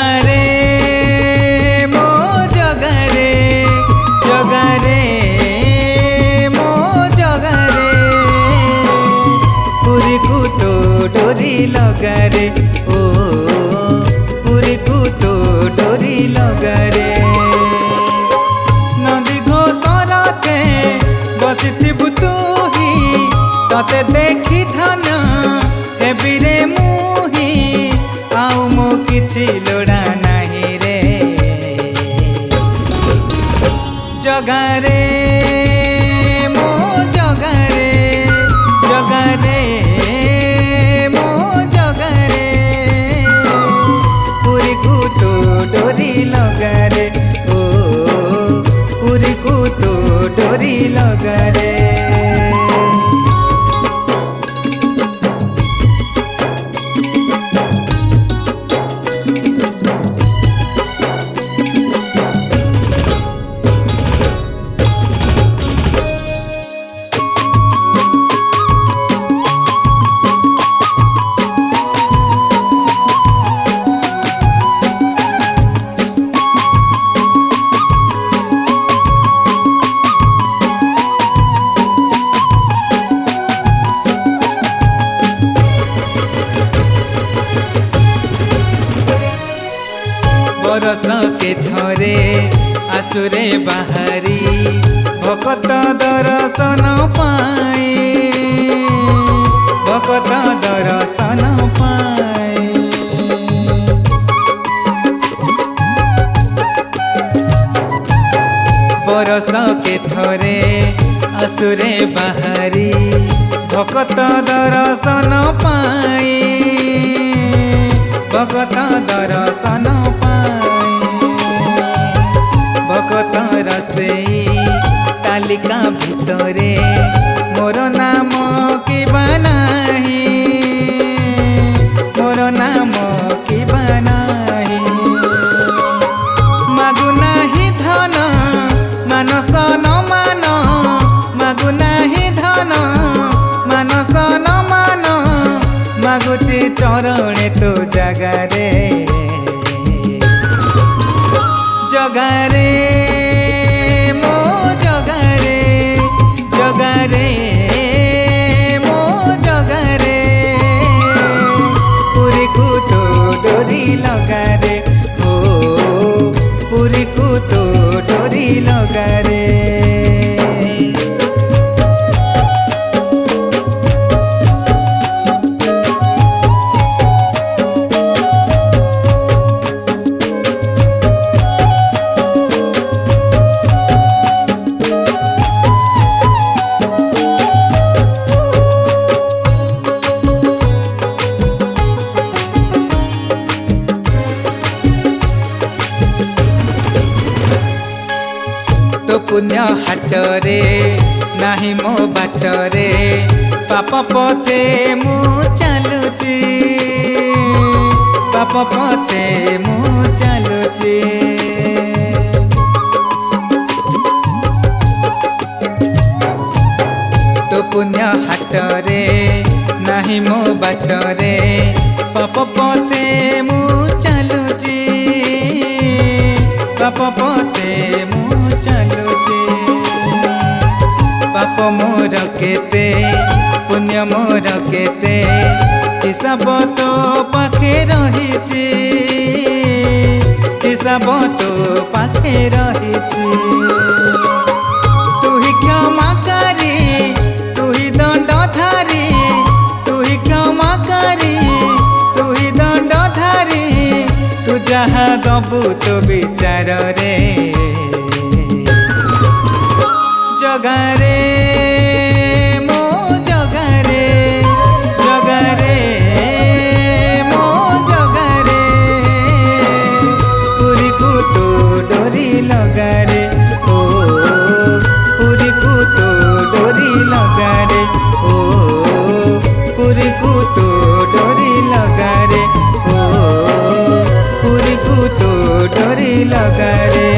जगारे मो जगारे जगारे मो जगारे पुरी को तो डोरी लगारे ओ पुरी को तो डोरी लगारे नदी घोषरते बसिथिबु तुही तते देखी धन हेबिरे मुही आउ मो किछि लोड़ा नाही रे जगारे मो जगारे जगारे मो जगारे पुरी को तो डोरी लगारे ओ पुरी को तो डोरी लगारे बरस के थरे आसुरे बाहारी भकत दर्शन पाए भकत दर्शन पाए बरस के थरे आसुरे बाहारी भकत दर्शन पाए भगत दर्शन पाए भगत रसेई तालिका भितरे मोर नाम किबा नाही मोर नाम किबा नाही मागु नाही धन मानस न मान मागु नाही धन मानस न मान मागुची चरणे तो जगारे जगारे मो जगारे जगारे मो जगारे पुरी को तो डोरी लगारे ओ पुरी को तो डोरी लगारे तो पुण्य हाटरे नाही मो बाटरे पाप पथे मु चलुची पाप पथे मु चलुची तो पुण्य हाटरे नाही मो बाटरे पाप पथे मु चलुची पाप पथे मु चलुची पाप मोर केते पुण्य मोर केते हिसाब तो पाखे रहिछि हिसाब तो पाखे रहिछि तुही क्षमाकारी तुही दंडधारी तुही क्षमाकारी तुही दंडधारी तू जहाँ दबु तो विचार रे जगारे मो जगारे जगारे मो जगारे पुरी को तो डोरी लगारे ओ पुरी को तो डोरी लगारे ओ पुरी को तो डोरी लगारे ओ पुरी को तो डोरी लगारे।